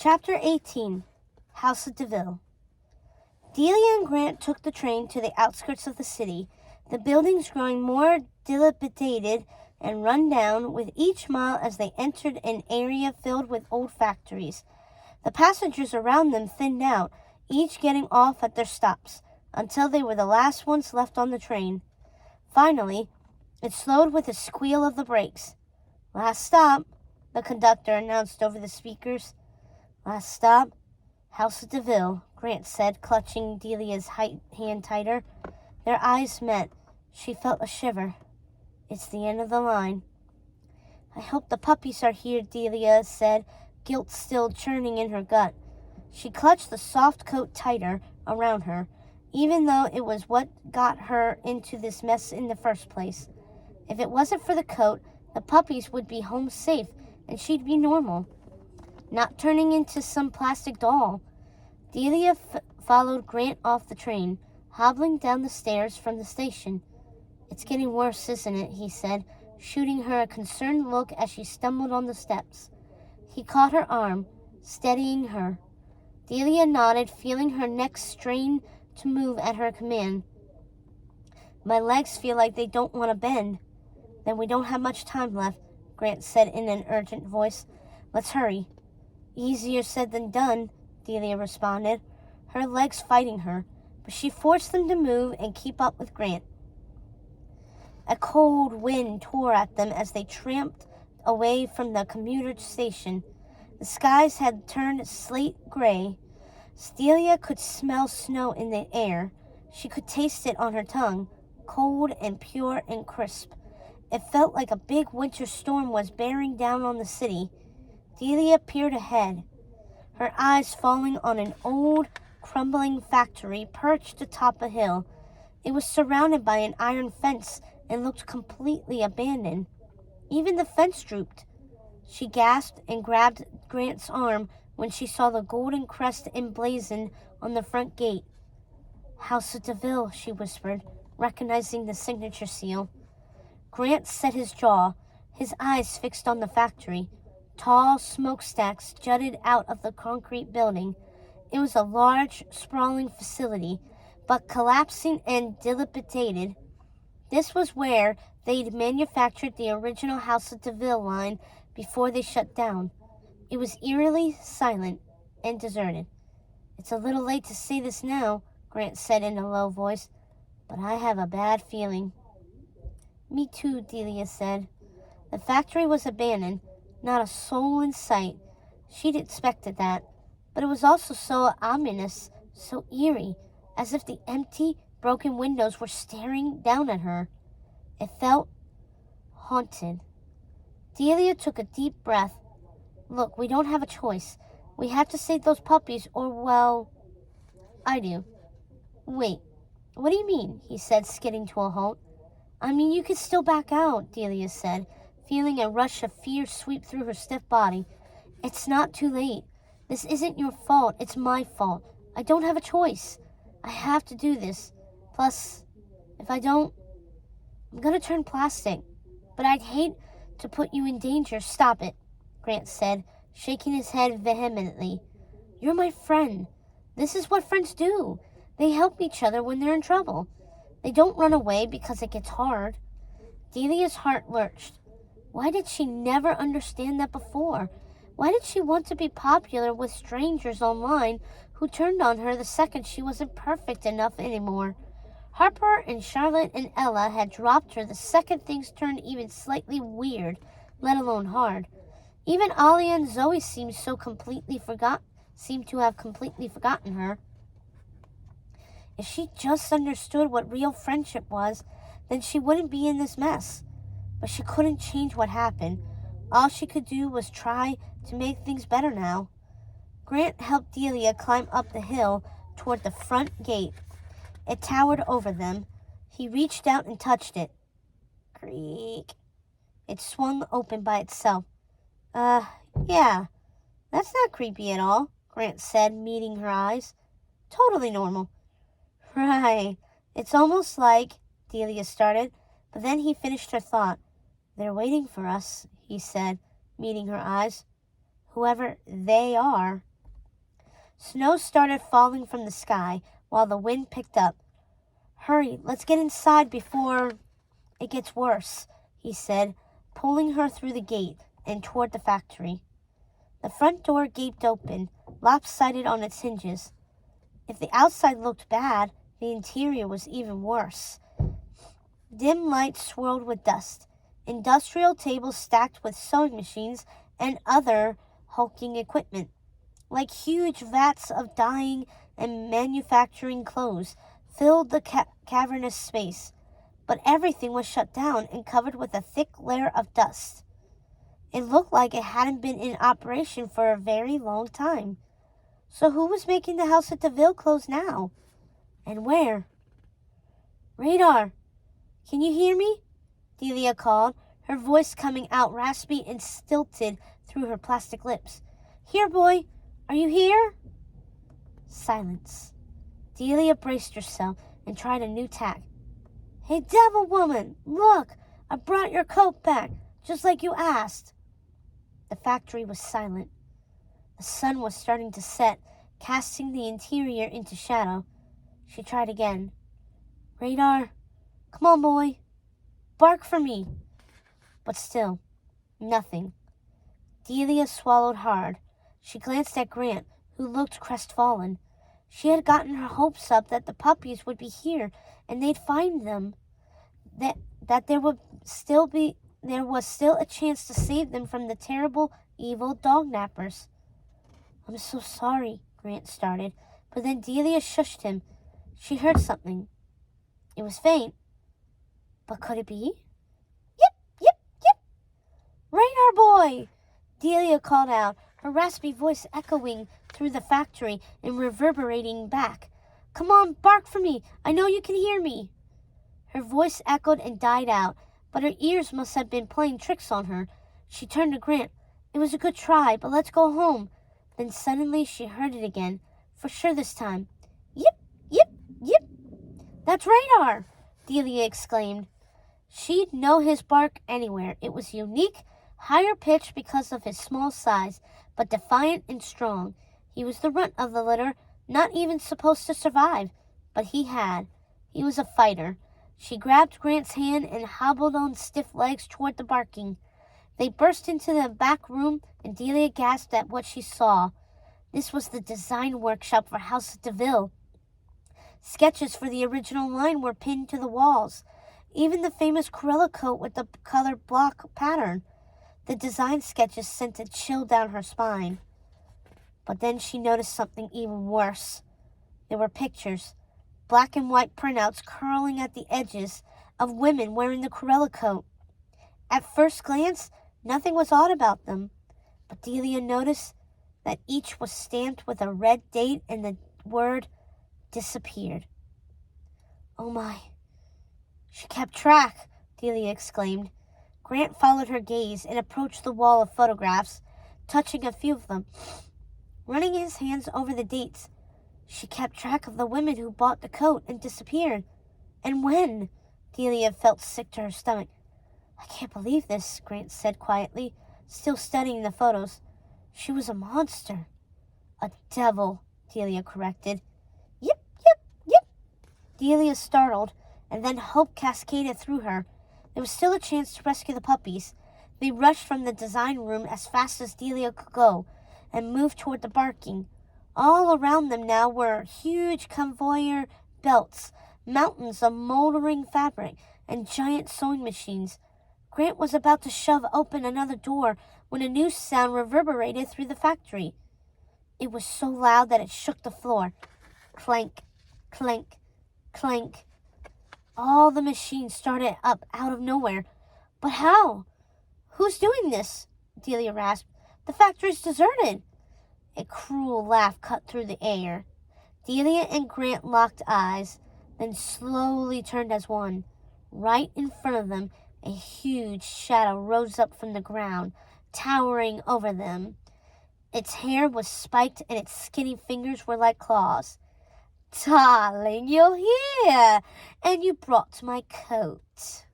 Chapter 18. House of DeVille. Delia and Grant took the train to the outskirts of the city, the buildings growing more dilapidated and run down with each mile as they entered an area filled with old factories. The passengers around them thinned out, each getting off at their stops, until they were the last ones left on the train. Finally, it slowed with a squeal of the brakes. "Last stop," the conductor announced over the speakers. "Last stop, House of DeVille," Grant said, clutching Delia's hand tighter. Their eyes met. She felt a shiver. "It's the end of the line." "I hope the puppies are here," Delia said, guilt still churning in her gut. She clutched the soft coat tighter around her, even though it was what got her into this mess in the first place. If it wasn't for the coat, the puppies would be home safe and she'd be normal, not turning into some plastic doll. Delia followed Grant off the train, hobbling down the stairs from the station. "It's getting worse, isn't it?" he said, shooting her a concerned look as she stumbled on the steps. He caught her arm, steadying her. Delia nodded, feeling her neck strain to move at her command. "My legs feel like they don't want to bend." "Then we don't have much time left," Grant said in an urgent voice. "Let's hurry." "Easier said than done," Delia responded, her legs fighting her, but she forced them to move and keep up with Grant. A cold wind tore at them as they tramped away from the commuter station. The skies had turned slate gray. Delia could smell snow in the air. She could taste it on her tongue, cold and pure and crisp. It felt like a big winter storm was bearing down on the city. Delia peered ahead, her eyes falling on an old, crumbling factory perched atop a hill. It was surrounded by an iron fence and looked completely abandoned. Even the fence drooped. She gasped and grabbed Grant's arm when she saw the golden crest emblazoned on the front gate. "House of DeVille," she whispered, recognizing the signature seal. Grant set his jaw, his eyes fixed on the factory. Tall smokestacks jutted out of the concrete building. It was a large, sprawling facility, but collapsing and dilapidated. This was where they'd manufactured the original House of DeVille line before they shut down. It was eerily silent and deserted. "It's a little late to say this now," Grant said in a low voice, "but I have a bad feeling." "Me too," Delia said. The factory was abandoned, not a soul in sight. She'd expected that, but it was also so ominous, so eerie, as if the empty, broken windows were staring down at her. It felt haunted. Delia took a deep breath. "Look, we don't have a choice. We have to save those puppies or, well, I do." "Wait, what do you mean?" he said, skidding to a halt. "I mean, you could still back out," Delia said, feeling a rush of fear sweep through her stiff body. "It's not too late. This isn't your fault. It's my fault. I don't have a choice. I have to do this. Plus, if I don't, I'm going to turn plastic. But I'd hate to put you in danger." "Stop it," Grant said, shaking his head vehemently. "You're my friend. This is what friends do. They help each other when they're in trouble. They don't run away because it gets hard." Delia's heart lurched. Why did she never understand that before? Why did she want to be popular with strangers online who turned on her the second she wasn't perfect enough anymore? Harper and Charlotte and Ella had dropped her the second things turned even slightly weird, let alone hard. Even Alia and Zoe seemed to have completely forgotten her. If she just understood what real friendship was, then she wouldn't be in this mess. But she couldn't change what happened. All she could do was try to make things better now. Grant helped Delia climb up the hill toward the front gate. It towered over them. He reached out and touched it. Creak. It swung open by itself. Yeah, that's not creepy at all," Grant said, meeting her eyes. "Totally normal." "Right. It's almost like," Delia started, but then he finished her thought. "They're waiting for us," he said, meeting her eyes. "Whoever they are." Snow started falling from the sky while the wind picked up. "Hurry, let's get inside before it gets worse," he said, pulling her through the gate and toward the factory. The front door gaped open, lopsided on its hinges. If the outside looked bad, the interior was even worse. Dim lights swirled with dust, industrial tables stacked with sewing machines and other hulking equipment, like huge vats of dyeing and manufacturing clothes, filled the cavernous space. But everything was shut down and covered with a thick layer of dust. It looked like it hadn't been in operation for a very long time. So who was making the house at DeVille close now? And where? "Radar! Can you hear me?" Delia called, her voice coming out raspy and stilted through her plastic lips. "Here, boy! Are you here?" Silence. Delia braced herself and tried a new tack. "Hey, devil woman! Look! I brought your coat back, just like you asked." The factory was silent. The sun was starting to set, casting the interior into shadow. She tried again. "Radar, come on, boy. Bark for me." But still, nothing. Delia swallowed hard. She glanced at Grant, who looked crestfallen. She had gotten her hopes up that the puppies would be here and they'd find them. That there was still a chance to save them from the terrible, evil dog nappers. "I'm so sorry," Grant started, but then Delia shushed him. She heard something. It was faint. But could it be? "Yip, yip, yip! Radar boy!" Delia called out, her raspy voice echoing through the factory and reverberating back. "Come on, bark for me. I know you can hear me." Her voice echoed and died out, but her ears must have been playing tricks on her. She turned to Grant. "It was a good try, but let's go home." Then suddenly she heard it again, for sure this time. "Yip, yip, yip!" "That's Radar!" Delia exclaimed. She'd know his bark anywhere. It was unique, higher pitched because of his small size, but defiant and strong. He was the runt of the litter, not even supposed to survive, but he had. He was a fighter. She grabbed Grant's hand and hobbled on stiff legs toward the barking. They burst into the back room, and Delia gasped at what she saw. This was the design workshop for House of DeVille. Sketches for the original line were pinned to the walls, even the famous Corella coat with the colored block pattern. The design sketches sent a chill down her spine. But then she noticed something even worse. There were pictures, black and white printouts curling at the edges, of women wearing the Corella coat. At first glance, nothing was odd about them, but Delia noticed that each was stamped with a red date and the word "disappeared." "Oh my." "She kept track," Delia exclaimed. Grant followed her gaze and approached the wall of photographs, touching a few of them, running his hands over the dates. "She kept track of the women who bought the coat and disappeared. And when?" Delia felt sick to her stomach. "I can't believe this," Grant said quietly, still studying the photos. "She was a monster." "A devil," Delia corrected. "Yip, yip, yip." Delia startled, and then hope cascaded through her. There was still a chance to rescue the puppies. They rushed from the design room as fast as Delia could go and moved toward the barking. All around them now were huge conveyor belts, mountains of moldering fabric, and giant sewing machines. Grant was about to shove open another door when a new sound reverberated through the factory. It was so loud that it shook the floor. Clank, clank, clank. All the machines started up out of nowhere. "But how? Who's doing this?" Delia rasped. "The factory's deserted." A cruel laugh cut through the air. Delia and Grant locked eyes, then slowly turned as one. Right in front of them, a huge shadow rose up from the ground, towering over them. Its hair was spiked and its skinny fingers were like claws. "Darling, you're here, and you brought my coat."